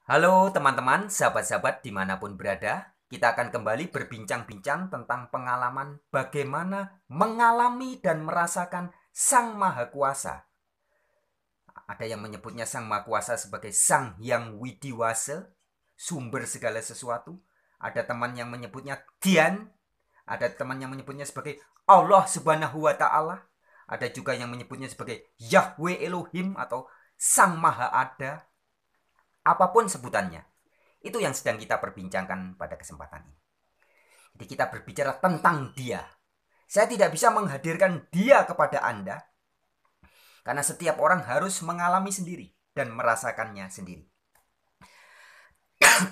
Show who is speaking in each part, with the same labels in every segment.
Speaker 1: Halo teman-teman, sahabat-sahabat dimanapun berada. Kita akan kembali berbincang-bincang tentang pengalaman bagaimana mengalami dan merasakan Sang Maha Kuasa. Ada yang menyebutnya Sang Maha Kuasa sebagai Sang Hyang Widiwasa, sumber segala sesuatu. Ada teman yang menyebutnya Dian, ada teman yang menyebutnya sebagai Allah Subhanahu wa Ta'ala. Ada juga yang menyebutnya sebagai Yahweh Elohim atau Sang Maha Ada. Apapun sebutannya. Itu yang sedang kita perbincangkan pada kesempatan ini. Jadi kita berbicara tentang dia. Saya tidak bisa menghadirkan dia kepada Anda, karena setiap orang harus mengalami sendiri dan merasakannya sendiri.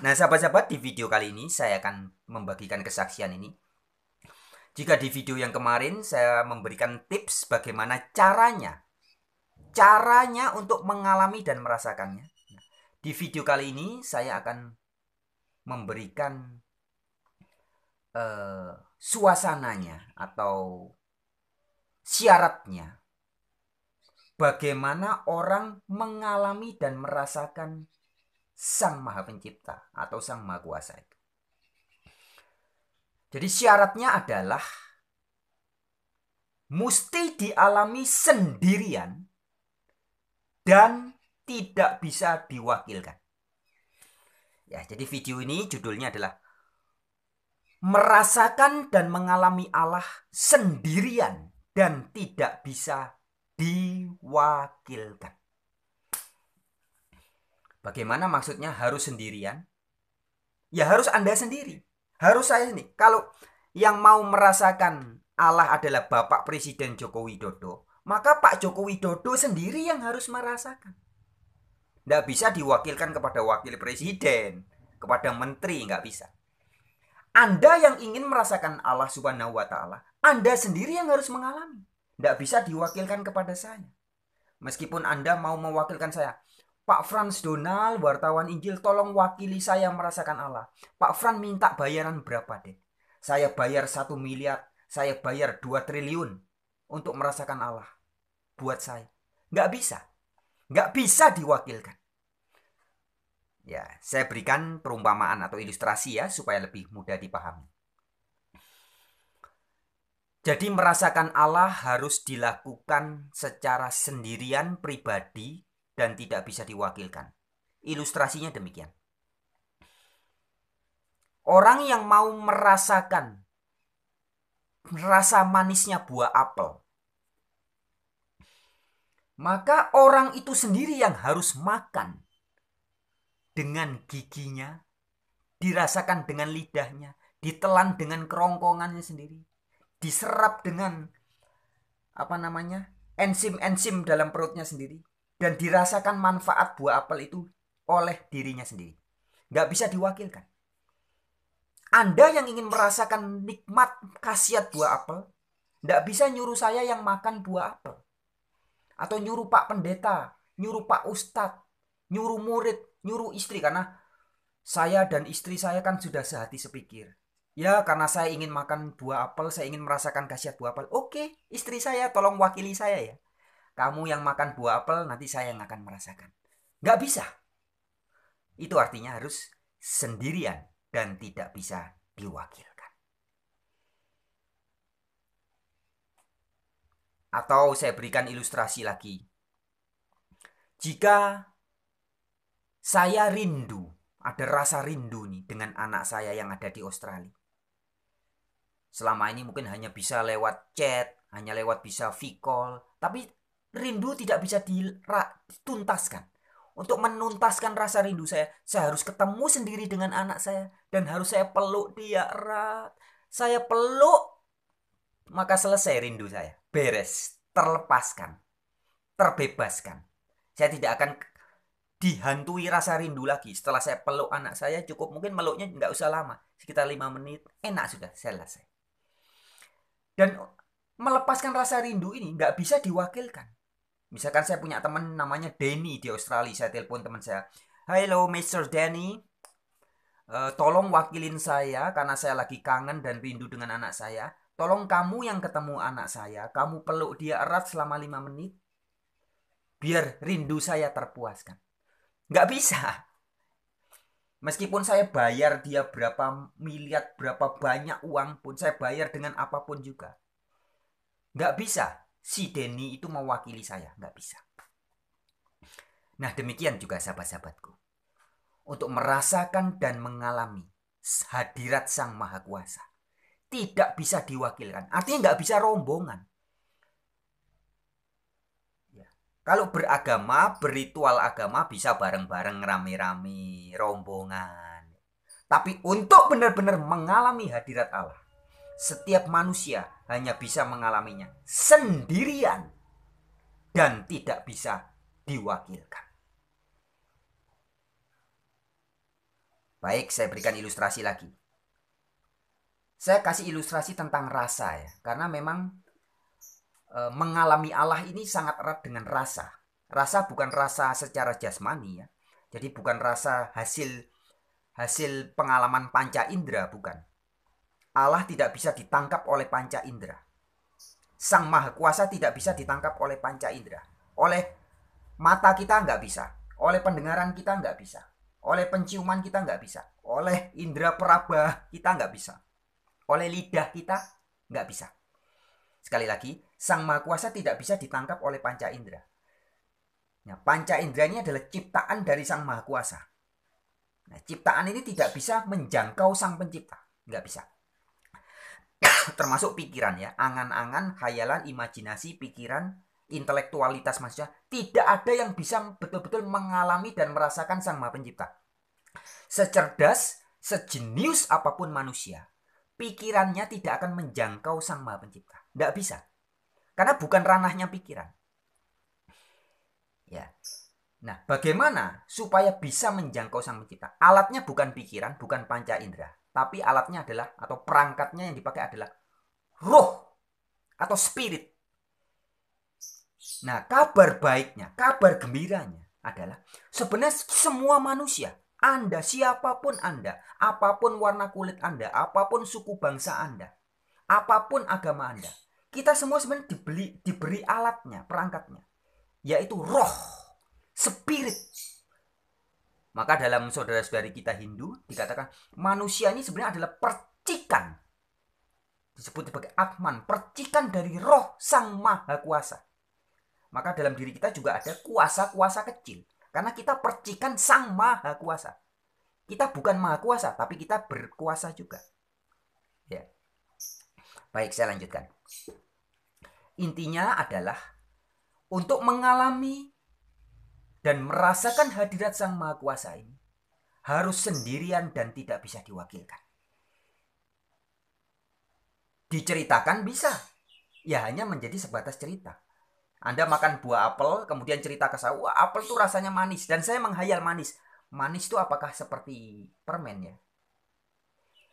Speaker 1: Nah sahabat-sahabat, di video kali ini saya akan membagikan kesaksian ini. Jika di video yang kemarin saya memberikan tips bagaimana caranya untuk mengalami dan merasakannya. Di video kali ini saya akan memberikan suasananya atau syaratnya bagaimana orang mengalami dan merasakan Sang Maha Pencipta atau Sang Maha Kuasa itu. Jadi syaratnya adalah mesti dialami sendirian dan tidak bisa diwakilkan. Ya, jadi video ini judulnya adalah merasakan dan mengalami Allah sendirian dan tidak bisa diwakilkan. Bagaimana maksudnya harus sendirian? Ya harus Anda sendiri. Harus saya sendiri. Kalau yang mau merasakan Allah adalah Bapak Presiden Joko Widodo, maka Pak Joko Widodo sendiri yang harus merasakan. Nggak bisa diwakilkan kepada wakil presiden, kepada menteri, nggak bisa. Anda yang ingin merasakan Allah Subhanahu wa Ta'ala, Anda sendiri yang harus mengalami. Nggak bisa diwakilkan kepada saya. Meskipun Anda mau mewakilkan saya, Pak Frans Donald, wartawan Injil, tolong wakili saya merasakan Allah. Pak Frans minta bayaran berapa deh? Saya bayar 1 miliar, saya bayar 2 triliun untuk merasakan Allah. Buat saya. Nggak bisa. Nggak bisa diwakilkan. Ya, saya berikan perumpamaan atau ilustrasi ya, supaya lebih mudah dipahami. Jadi merasakan Allah harus dilakukan secara sendirian pribadi dan tidak bisa diwakilkan. Ilustrasinya demikian. Orang yang mau merasakan rasa manisnya buah apel, maka orang itu sendiri yang harus makan dengan giginya, dirasakan dengan lidahnya, ditelan dengan kerongkongannya sendiri, diserap dengan enzim-enzim dalam perutnya sendiri, dan dirasakan manfaat buah apel itu oleh dirinya sendiri. Nggak bisa diwakilkan. Anda yang ingin merasakan nikmat khasiat buah apel, nggak bisa nyuruh saya yang makan buah apel. Atau nyuruh Pak Pendeta, nyuruh Pak Ustadz, nyuruh murid, nyuruh istri. Karena saya dan istri saya kan sudah sehati sepikir. Ya, karena saya ingin makan buah apel, saya ingin merasakan khasiat buah apel. Oke, istri saya tolong wakili saya ya. Kamu yang makan buah apel, nanti saya yang akan merasakan. Nggak bisa. Itu artinya harus sendirian dan tidak bisa diwakilkan. Atau saya berikan ilustrasi lagi. Jika saya rindu, ada rasa rindu nih dengan anak saya yang ada di Australia. Selama ini mungkin hanya bisa lewat chat, hanya lewat bisa call, tapi rindu tidak bisa dituntaskan. Untuk menuntaskan rasa rindu saya harus ketemu sendiri dengan anak saya dan harus saya peluk dia erat. Saya peluk, maka selesai rindu saya. Beres, terlepaskan, terbebaskan. Saya tidak akan dihantui rasa rindu lagi. Setelah saya peluk anak saya, cukup mungkin meluknya nggak usah lama, sekitar 5 menit, enak sudah, selesai. Dan melepaskan rasa rindu ini nggak bisa diwakilkan. Misalkan saya punya teman namanya Denny di Australia, saya telepon teman saya, "Hello Mr. Denny, tolong wakilin saya karena saya lagi kangen dan rindu dengan anak saya. Tolong kamu yang ketemu anak saya, kamu peluk dia erat selama 5 menit, biar rindu saya terpuaskan." Nggak bisa. Meskipun saya bayar dia berapa miliar, berapa banyak uang pun, saya bayar dengan apapun juga. Nggak bisa si Denny itu mewakili saya, nggak bisa. Nah demikian juga sahabat-sahabatku. Untuk merasakan dan mengalami hadirat Sang Maha Kuasa. Tidak bisa diwakilkan. Artinya nggak bisa rombongan. Ya. Kalau beragama, berritual agama bisa bareng-bareng rame-rame, rombongan. Tapi untuk benar-benar mengalami hadirat Allah, setiap manusia hanya bisa mengalaminya sendirian dan tidak bisa diwakilkan. Baik, saya berikan ilustrasi lagi. Saya kasih ilustrasi tentang rasa ya, karena memang mengalami Allah ini sangat erat dengan rasa. Rasa bukan rasa secara jasmani ya. Jadi bukan rasa hasil pengalaman panca indera, bukan. Allah tidak bisa ditangkap oleh panca indera. Sang Maha Kuasa tidak bisa ditangkap oleh panca indera. Oleh mata kita nggak bisa. Oleh pendengaran kita nggak bisa. Oleh penciuman kita nggak bisa. Oleh indera peraba kita nggak bisa. Oleh lidah kita nggak bisa. Sekali lagi, Sang Maha Kuasa tidak bisa ditangkap oleh panca indera. Nah, panca indera ini adalah ciptaan dari Sang Maha Kuasa. Nah, ciptaan ini tidak bisa menjangkau Sang Pencipta. Nggak bisa. Termasuk pikiran ya, angan-angan, khayalan, imajinasi, pikiran, intelektualitas manusia. Tidak ada yang bisa betul-betul mengalami dan merasakan Sang Maha Pencipta. Secerdas, sejenius apapun manusia, pikirannya tidak akan menjangkau Sang Maha Pencipta. Nggak bisa. Karena bukan ranahnya pikiran. Ya. Nah, bagaimana supaya bisa menjangkau Sang Pencipta? Alatnya bukan pikiran, bukan panca indera. Tapi alatnya adalah, atau perangkatnya yang dipakai adalah roh atau spirit. Nah, kabar baiknya, kabar gembiranya adalah sebenarnya semua manusia, Anda, siapapun Anda, apapun warna kulit Anda, apapun suku bangsa Anda, apapun agama Anda, kita semua sebenarnya diberi alatnya, perangkatnya, yaitu roh, spirit. Maka dalam saudara-saudari kita Hindu dikatakan manusia ini sebenarnya adalah percikan, disebut sebagai Atman, percikan dari roh Sang Maha Kuasa. Maka dalam diri kita juga ada kuasa-kuasa kecil, karena kita percikan Sang Maha Kuasa. Kita bukan Maha Kuasa, tapi kita berkuasa juga. Ya. Baik, saya lanjutkan. Intinya adalah untuk mengalami dan merasakan hadirat Sang Maha Kuasa ini harus sendirian dan tidak bisa diwakilkan. Diceritakan bisa, ya hanya menjadi sebatas cerita. Anda makan buah apel, kemudian cerita ke saya, wah apel tuh rasanya manis, dan saya menghayal manis. Manis itu apakah seperti permen ya?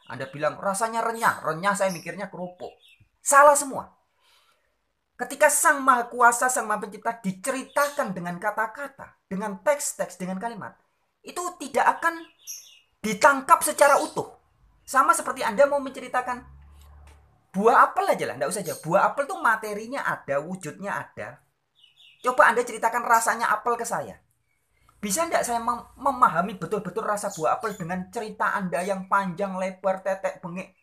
Speaker 1: Anda bilang rasanya renyah, renyah saya mikirnya kerupuk. Salah semua. Ketika Sang Maha Kuasa, Sang Maha Pencipta diceritakan dengan kata-kata, dengan teks-teks, dengan kalimat, itu tidak akan ditangkap secara utuh. Sama seperti Anda mau menceritakan buah apel aja lah, enggak usah aja. Buah apel tuh materinya ada, wujudnya ada. Coba Anda ceritakan rasanya apel ke saya. Bisa enggak saya memahami betul-betul rasa buah apel dengan cerita Anda yang panjang, lebar, tetek, bengek?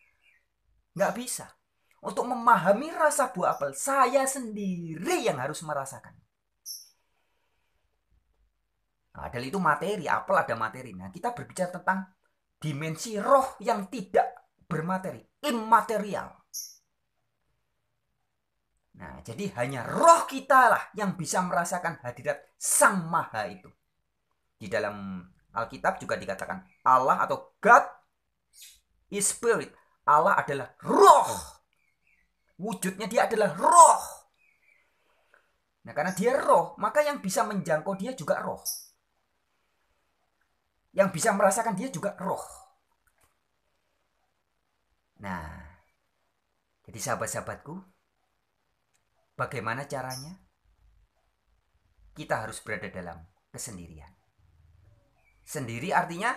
Speaker 1: Enggak bisa. Untuk memahami rasa buah apel, saya sendiri yang harus merasakan. Nah, dari itu materi, apel ada materi. Nah, kita berbicara tentang dimensi roh yang tidak bermateri, immaterial. Nah, jadi hanya roh kita lah yang bisa merasakan hadirat Sang Maha itu. Di dalam Alkitab juga dikatakan Allah atau God is spirit. Allah adalah roh. Wujudnya dia adalah roh. Nah, karena dia roh, maka yang bisa menjangkau dia juga roh. Yang bisa merasakan dia juga roh. Nah, jadi sahabat-sahabatku, bagaimana caranya? Kita harus berada dalam kesendirian. Sendiri artinya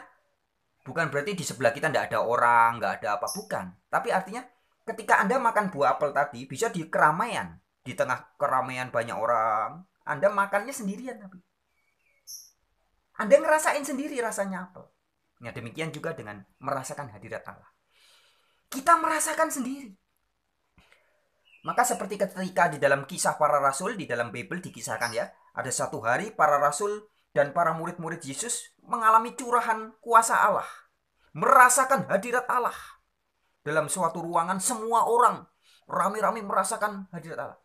Speaker 1: bukan berarti di sebelah kita tidak ada orang, nggak ada apa, bukan. Tapi artinya ketika Anda makan buah apel tadi, bisa di keramaian. Di tengah keramaian banyak orang, Anda makannya sendirian. Tapi Anda ngerasain sendiri rasanya apel. Nah, demikian juga dengan merasakan hadirat Allah. Kita merasakan sendiri. Maka seperti ketika di dalam kisah para rasul, di dalam Bible dikisahkan ya, ada satu hari para rasul dan para murid-murid Yesus mengalami curahan kuasa Allah. Merasakan hadirat Allah. Dalam suatu ruangan semua orang rame-rame merasakan hadirat Allah.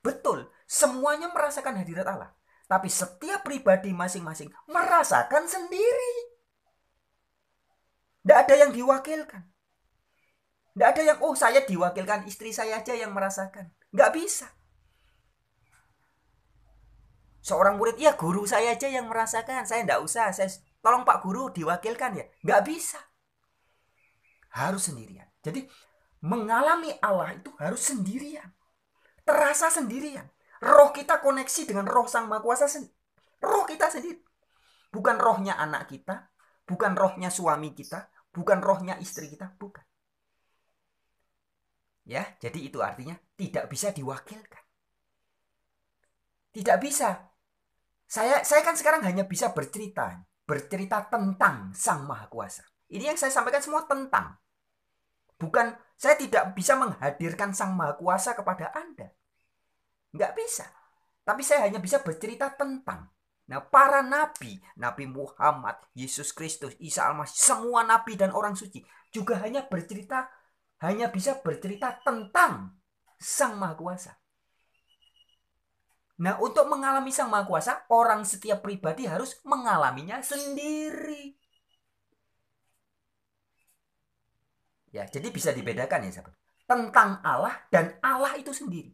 Speaker 1: Betul, semuanya merasakan hadirat Allah. Tapi setiap pribadi masing-masing merasakan sendiri. Tidak ada yang diwakilkan. Tidak ada yang, oh saya diwakilkan, istri saya aja yang merasakan. Nggak bisa. Seorang murid, ya guru saya aja yang merasakan. Saya nggak usah, tolong Pak Guru diwakilkan ya. Nggak bisa. Harus sendirian. Jadi mengalami Allah itu harus sendirian. Terasa sendirian. Roh kita koneksi dengan roh Sang Maha Kuasa. Roh kita sendiri. Bukan rohnya anak kita. Bukan rohnya suami kita. Bukan rohnya istri kita. Bukan. Ya, jadi itu artinya tidak bisa diwakilkan. Tidak bisa. Saya kan sekarang hanya bisa bercerita tentang Sang Maha Kuasa. Ini yang saya sampaikan semua tentang. Bukan, saya tidak bisa menghadirkan Sang Maha Kuasa kepada Anda. Nggak bisa. Tapi saya hanya bisa bercerita tentang. Nah, para nabi, Nabi Muhammad, Yesus Kristus, Isa Al-Masih, semua nabi dan orang suci juga hanya bisa bercerita tentang Sang Maha Kuasa. Nah, untuk mengalami Sang Maha Kuasa, orang setiap pribadi harus mengalaminya sendiri. Ya, jadi bisa dibedakan ya, sahabat. Tentang Allah dan Allah itu sendiri.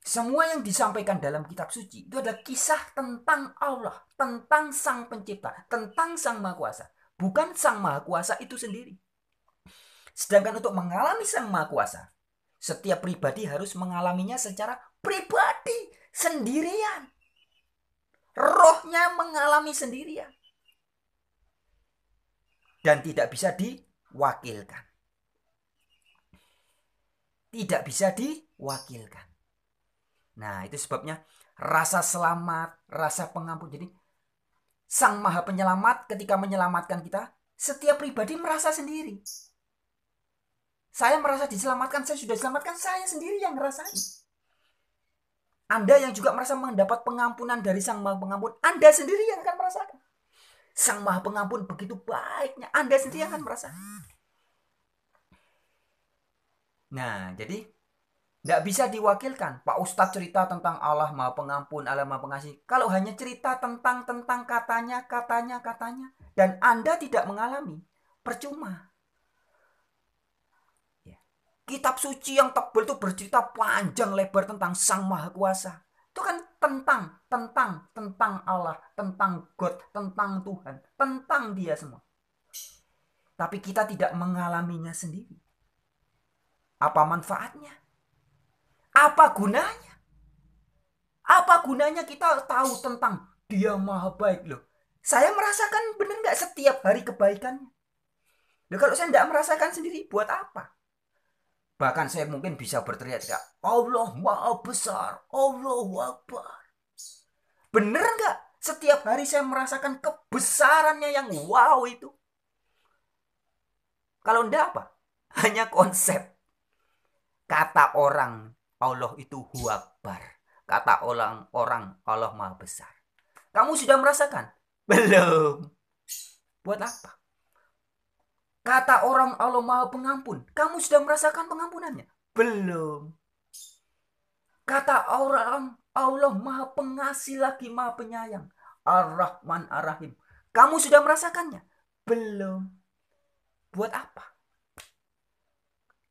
Speaker 1: Semua yang disampaikan dalam kitab suci itu adalah kisah tentang Allah, tentang Sang Pencipta, tentang Sang Maha Kuasa. Bukan Sang Maha Kuasa itu sendiri. Sedangkan untuk mengalami Sang Maha Kuasa, setiap pribadi harus mengalaminya secara pribadi, sendirian. Rohnya mengalami sendirian. Dan tidak bisa diwakilkan. Tidak bisa diwakilkan. Nah, itu sebabnya rasa selamat, rasa pengampun. Jadi, Sang Maha Penyelamat ketika menyelamatkan kita, setiap pribadi merasa sendiri. Saya merasa diselamatkan, saya sudah diselamatkan, saya sendiri yang ngerasain. Anda yang juga merasa mendapat pengampunan dari Sang Maha Pengampun, Anda sendiri yang akan merasakan. Sang Maha Pengampun begitu baiknya, Anda sendiri akan merasakan. Nah, jadi nggak bisa diwakilkan. Pak Ustadz cerita tentang Allah Maha Pengampun, Allah Maha Pengasih. Kalau hanya cerita tentang katanya, dan Anda tidak mengalami, percuma. Kitab suci yang tebal itu bercerita panjang lebar tentang Sang Maha Kuasa. Itu kan tentang Allah, tentang God, tentang Tuhan, tentang Dia semua. Tapi kita tidak mengalaminya sendiri. Apa manfaatnya? Apa gunanya? Apa gunanya kita tahu tentang Dia Maha Baik loh? Saya merasakan benar nggak setiap hari kebaikannya? Loh, kalau saya nggak merasakan sendiri, buat apa? Bahkan saya mungkin bisa berteriak-teriak, Allah Maha Besar, Allahu Akbar. Bener nggak? Setiap hari saya merasakan kebesarannya yang wow itu. Kalau enggak apa? Hanya konsep. Kata orang Allah itu Hu Akbar. Kata orang Allah Maha Besar. Kamu sudah merasakan? Belum. Buat apa? Kata orang Allah Maha Pengampun. Kamu sudah merasakan pengampunannya? Belum. Kata orang Allah Maha Pengasih lagi Maha Penyayang. Ar-Rahman Ar-Rahim. Kamu sudah merasakannya? Belum. Buat apa?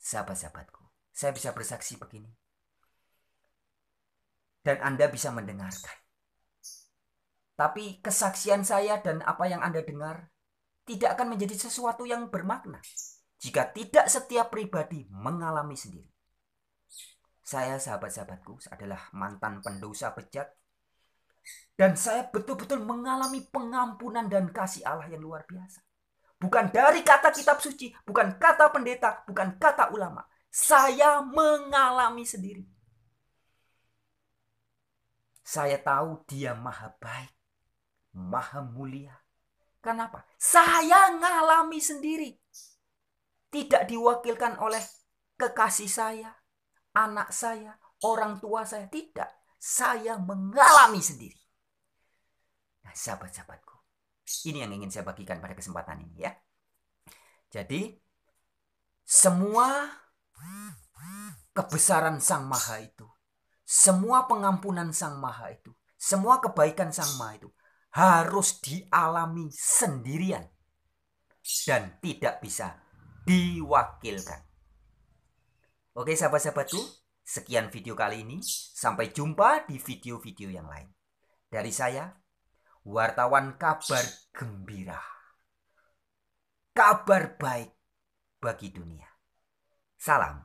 Speaker 1: Sahabat-sahabatku, saya bisa bersaksi begini. Dan Anda bisa mendengarkan. Tapi kesaksian saya dan apa yang Anda dengar tidak akan menjadi sesuatu yang bermakna jika tidak setiap pribadi mengalami sendiri. Saya, sahabat-sahabatku, adalah mantan pendosa bejat. Dan saya betul-betul mengalami pengampunan dan kasih Allah yang luar biasa. Bukan dari kata kitab suci, bukan kata pendeta, bukan kata ulama. Saya mengalami sendiri. Saya tahu Dia maha baik, maha mulia. Kenapa? Saya ngalami sendiri. Tidak diwakilkan oleh kekasih saya, anak saya, orang tua saya. Tidak. Saya mengalami sendiri. Nah, sahabat-sahabatku, ini yang ingin saya bagikan pada kesempatan ini ya. Jadi, semua kebesaran Sang Maha itu, semua pengampunan Sang Maha itu, semua kebaikan Sang Maha itu harus dialami sendirian dan tidak bisa diwakilkan. Oke sahabat-sahabatku, sekian video kali ini. Sampai jumpa di video-video yang lain. Dari saya, wartawan kabar gembira. Kabar baik bagi dunia. Salam.